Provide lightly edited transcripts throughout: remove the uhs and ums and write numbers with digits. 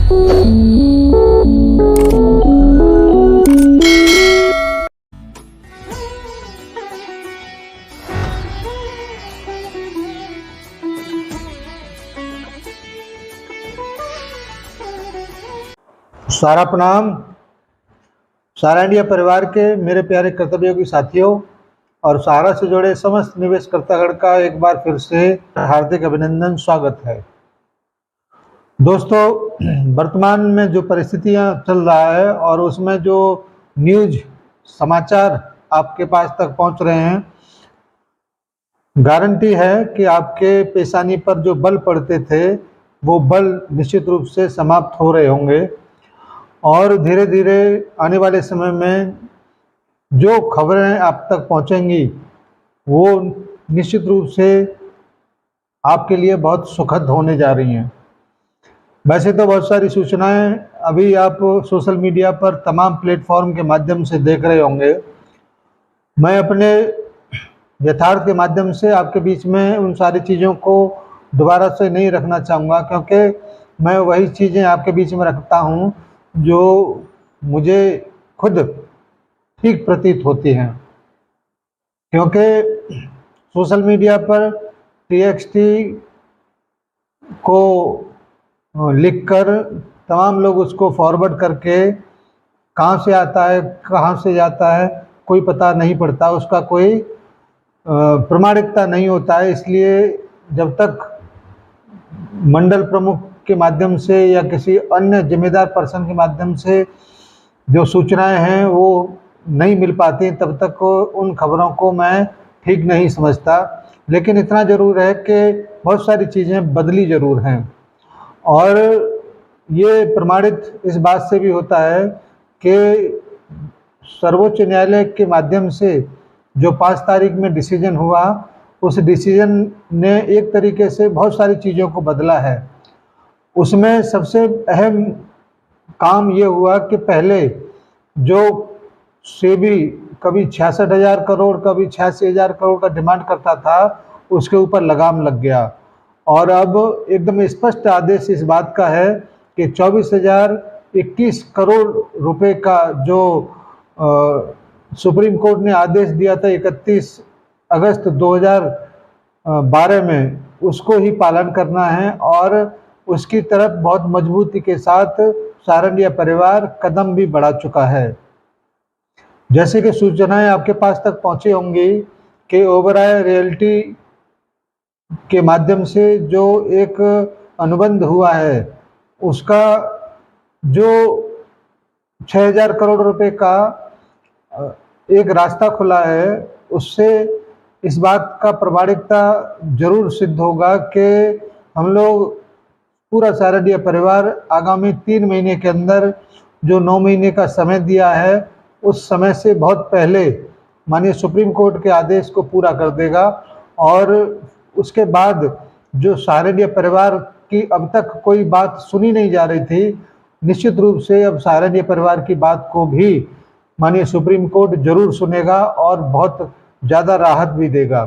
सारा प्रणाम। सारा इंडिया परिवार के मेरे प्यारे कर्तव्योगी साथियों और सहारा से जुड़े समस्त निवेशकर्तागण का एक बार फिर से हार्दिक अभिनंदन, स्वागत है। दोस्तों, वर्तमान में जो परिस्थितियां चल रहा है और उसमें जो न्यूज समाचार आपके पास तक पहुंच रहे हैं, गारंटी है कि आपके पेशानी पर जो बल पड़ते थे वो बल निश्चित रूप से समाप्त हो रहे होंगे और धीरे धीरे आने वाले समय में जो खबरें आप तक पहुंचेंगी वो निश्चित रूप से आपके लिए बहुत सुखद होने जा रही हैं। वैसे तो बहुत सारी सूचनाएं अभी आप सोशल मीडिया पर तमाम प्लेटफॉर्म के माध्यम से देख रहे होंगे। मैं अपने यथार्थ के माध्यम से आपके बीच में उन सारी चीज़ों को दोबारा से नहीं रखना चाहूँगा, क्योंकि मैं वही चीज़ें आपके बीच में रखता हूँ जो मुझे खुद ठीक प्रतीत होती हैं। क्योंकि सोशल मीडिया पर TXT को लिखकर तमाम लोग उसको फॉरवर्ड करके कहाँ से आता है कहाँ से जाता है कोई पता नहीं पड़ता, उसका कोई प्रमाणिकता नहीं होता है। इसलिए जब तक मंडल प्रमुख के माध्यम से या किसी अन्य जिम्मेदार पर्सन के माध्यम से जो सूचनाएं हैं वो नहीं मिल पाती, तब तक उन खबरों को मैं ठीक नहीं समझता। लेकिन इतना ज़रूर है कि बहुत सारी चीज़ें बदली ज़रूर हैं और ये प्रमाणित इस बात से भी होता है कि सर्वोच्च न्यायालय के माध्यम से जो 5 तारीख में डिसीजन हुआ, उस डिसीजन ने एक तरीके से बहुत सारी चीज़ों को बदला है। उसमें सबसे अहम काम ये हुआ कि पहले जो सेबी कभी 66,000 करोड़ कभी 86,000 करोड़ का डिमांड करता था, उसके ऊपर लगाम लग गया और अब एकदम स्पष्ट आदेश इस बात का है कि 24,021 करोड़ रुपए का जो सुप्रीम कोर्ट ने आदेश दिया था 31 अगस्त 2012 में, उसको ही पालन करना है और उसकी तरफ बहुत मजबूती के साथ सारा इंडिया परिवार कदम भी बढ़ा चुका है। जैसे कि सूचनाएं आपके पास तक पहुंची होंगी कि ओबराय रियल्टी के माध्यम से जो एक अनुबंध हुआ है, उसका जो 6,000 करोड़ रुपए का एक रास्ता खुला है, उससे इस बात का प्रामाणिकता जरूर सिद्ध होगा कि हम लोग पूरा सारा इंडिया परिवार आगामी 3 महीने के अंदर जो 9 महीने का समय दिया है, उस समय से बहुत पहले माननीय सुप्रीम कोर्ट के आदेश को पूरा कर देगा और उसके बाद जो सारा इंडिया परिवार की अब तक कोई बात सुनी नहीं जा रही थी, निश्चित रूप से अब सारा इंडिया परिवार की बात को भी माननीय सुप्रीम कोर्ट जरूर सुनेगा और बहुत ज़्यादा राहत भी देगा।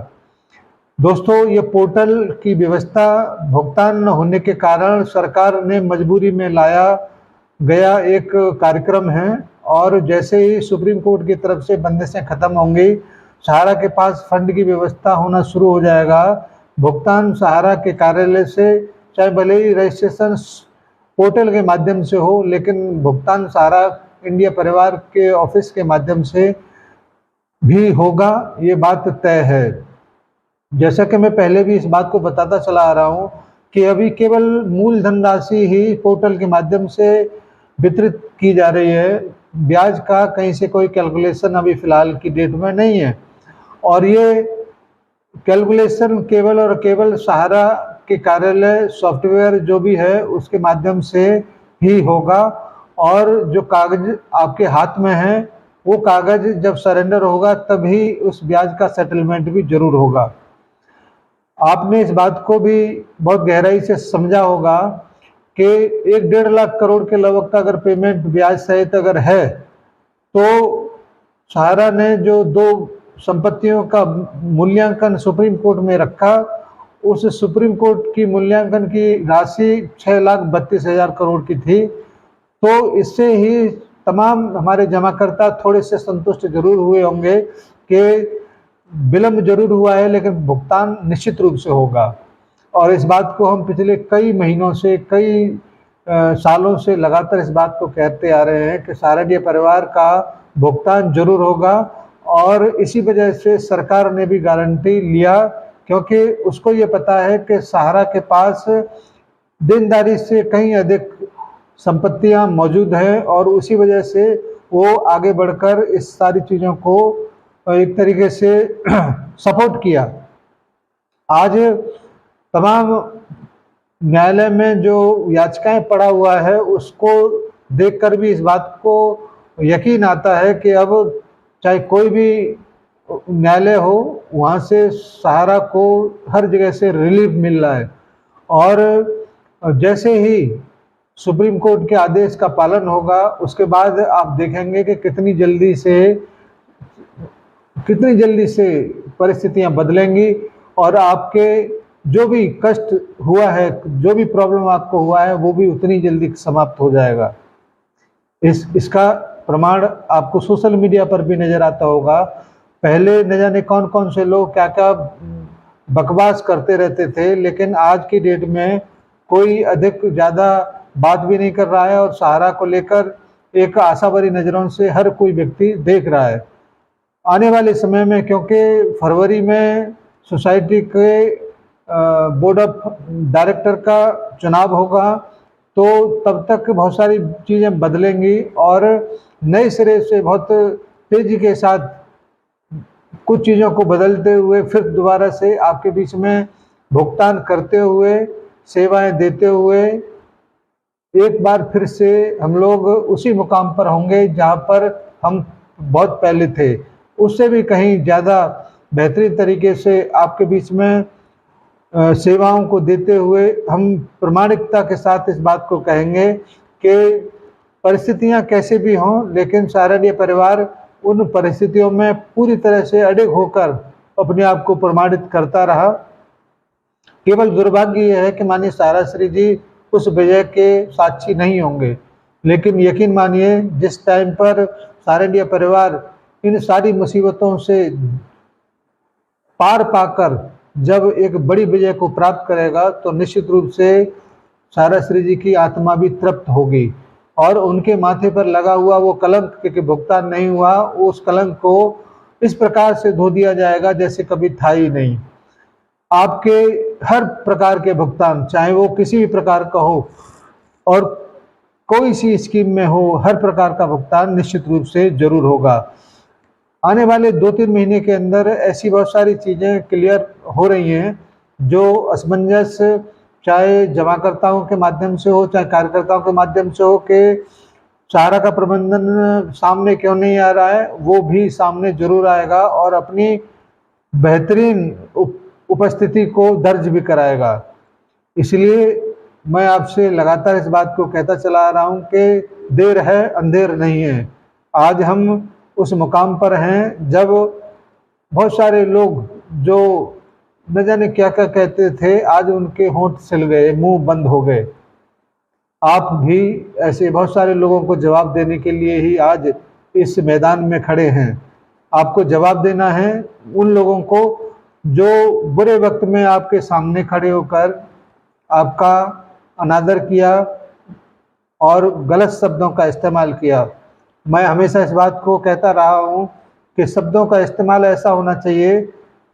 दोस्तों, ये पोर्टल की व्यवस्था भुगतान न होने के कारण सरकार ने मजबूरी में लाया गया एक कार्यक्रम है और जैसे ही सुप्रीम कोर्ट की तरफ से बंदिशें खत्म होंगी, सहारा के पास फंड की व्यवस्था होना शुरू हो जाएगा। भुगतान सहारा के कार्यालय से, चाहे भले ही रजिस्ट्रेशन पोर्टल के माध्यम से हो, लेकिन भुगतान सहारा इंडिया परिवार के ऑफिस के माध्यम से भी होगा, ये बात तय है। जैसा कि मैं पहले भी इस बात को बताता चला आ रहा हूँ कि अभी केवल मूल धनराशि ही पोर्टल के माध्यम से वितरित की जा रही है, ब्याज का कहीं से कोई कैलकुलेशन अभी फ़िलहाल की डेट में नहीं है और ये कैलकुलेशन केवल और केवल सहारा के कार्यालय सॉफ्टवेयर जो भी है उसके माध्यम से ही होगा और जो कागज आपके हाथ में है वो कागज जब सरेंडर होगा तभी उस ब्याज का सेटलमेंट भी जरूर होगा। आपने इस बात को भी बहुत गहराई से समझा होगा कि 1-1.5 लाख करोड़ के लगभग का अगर पेमेंट ब्याज सहित अगर है तो सहारा ने जो 2 संपत्तियों का मूल्यांकन सुप्रीम कोर्ट में रखा उस सुप्रीम कोर्ट की मूल्यांकन की राशि 6,32,000 करोड़ की थी। तो इससे ही तमाम हमारे जमाकर्ता थोड़े से संतुष्ट जरूर हुए होंगे कि विलंब जरूर हुआ है लेकिन भुगतान निश्चित रूप से होगा। और इस बात को हम पिछले कई महीनों से, कई सालों से लगातार इस बात को कहते आ रहे हैं कि सारडीय परिवार का भुगतान जरूर होगा। और इसी वजह से सरकार ने भी गारंटी लिया, क्योंकि उसको ये पता है कि सहारा के पास देनदारी से कहीं अधिक संपत्तियां मौजूद हैं और उसी वजह से वो आगे बढ़कर इस सारी चीज़ों को एक तरीके से सपोर्ट किया। आज तमाम न्यायालय में जो याचिकाएं पड़ा हुआ है उसको देखकर भी इस बात को यकीन आता है कि अब चाहे कोई भी न्यायालय हो, वहाँ से सहारा को हर जगह से रिलीफ मिल रहा है। और जैसे ही सुप्रीम कोर्ट के आदेश का पालन होगा उसके बाद आप देखेंगे कि कितनी जल्दी से परिस्थितियां बदलेंगी और आपके जो भी कष्ट हुआ है, जो भी प्रॉब्लम आपको हुआ है, वो भी उतनी जल्दी समाप्त हो जाएगा। इसका प्रमाण आपको सोशल मीडिया पर भी नजर आता होगा। पहले न जाने कौन कौन से लोग क्या क्या बकवास करते रहते थे, लेकिन आज की डेट में कोई अधिक ज़्यादा बात भी नहीं कर रहा है और सहारा को लेकर एक आशा भरी नज़रों से हर कोई व्यक्ति देख रहा है। आने वाले समय में, क्योंकि फरवरी में सोसाइटी के बोर्ड ऑफ डायरेक्टर का चुनाव होगा, तो तब तक बहुत सारी चीज़ें बदलेंगी और नए सिरे से बहुत तेज़ी के साथ कुछ चीज़ों को बदलते हुए फिर दोबारा से आपके बीच में भुगतान करते हुए, सेवाएं देते हुए एक बार फिर से हम लोग उसी मुकाम पर होंगे जहां पर हम बहुत पहले थे। उससे भी कहीं ज़्यादा बेहतरीन तरीके से आपके बीच में सेवाओं को देते हुए हम प्रामाणिकता के साथ इस बात को कहेंगे कि परिस्थितियां कैसे भी हों, लेकिन सारडीय परिवार उन परिस्थितियों में पूरी तरह से अडिग होकर अपने आप को प्रमाणित करता रहा। केवल दुर्भाग्य यह है कि माननीय सारा श्री जी उस विजय के साक्षी नहीं होंगे, लेकिन यकीन मानिए जिस टाइम पर सारडीय परिवार इन सारी मुसीबतों से पार पाकर जब एक बड़ी विजय को प्राप्त करेगा तो निश्चित रूप से सारा श्री जी की आत्मा भी तृप्त होगी और उनके माथे पर लगा हुआ वो कलंक के भुगतान नहीं हुआ, उस कलंक को इस प्रकार से धो दिया जाएगा जैसे कभी था ही नहीं। आपके हर प्रकार के भुगतान, चाहे वो किसी भी प्रकार का हो और कोई सी स्कीम में हो, हर प्रकार का भुगतान निश्चित रूप से जरूर होगा। आने वाले 2-3 महीने के अंदर ऐसी बहुत सारी चीज़ें क्लियर हो रही हैं जो असमंजस चाहे जमाकर्ताओं के माध्यम से हो, चाहे कार्यकर्ताओं के माध्यम से हो कि सहारा का प्रबंधन सामने क्यों नहीं आ रहा है, वो भी सामने जरूर आएगा और अपनी बेहतरीन उपस्थिति को दर्ज भी कराएगा। इसलिए मैं आपसे लगातार इस बात को कहता चला आ रहा हूँ कि देर है अंधेर नहीं है। आज हम उस मुकाम पर हैं जब बहुत सारे लोग जो न जाने क्या क्या कहते थे, आज उनके होंठ सिल गए, मुंह बंद हो गए। आप भी ऐसे बहुत सारे लोगों को जवाब देने के लिए ही आज इस मैदान में खड़े हैं। आपको जवाब देना है उन लोगों को जो बुरे वक्त में आपके सामने खड़े होकर आपका अनादर किया और गलत शब्दों का इस्तेमाल किया। मैं हमेशा इस बात को कहता रहा हूँ कि शब्दों का इस्तेमाल ऐसा होना चाहिए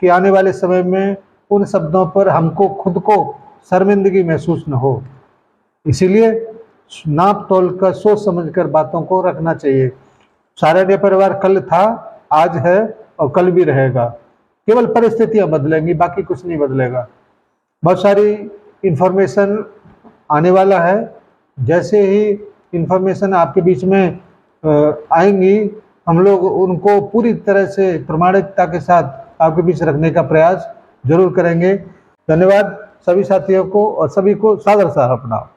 कि आने वाले समय में उन शब्दों पर हमको खुद को शर्मिंदगी महसूस न हो। इसीलिए नाप तोल कर सोच समझकर बातों को रखना चाहिए। सारडीय परिवार कल था, आज है और कल भी रहेगा। केवल परिस्थितियां बदलेंगी, बाकी कुछ नहीं बदलेगा। बहुत सारी इन्फॉर्मेशन आने वाला है। जैसे ही इन्फॉर्मेशन आपके बीच में आएंगी, हम लोग उनको पूरी तरह से प्रामाणिकता के साथ आपके बीच रखने का प्रयास जरूर करेंगे। धन्यवाद सभी साथियों को और सभी को सादर सलाम प्रणाम।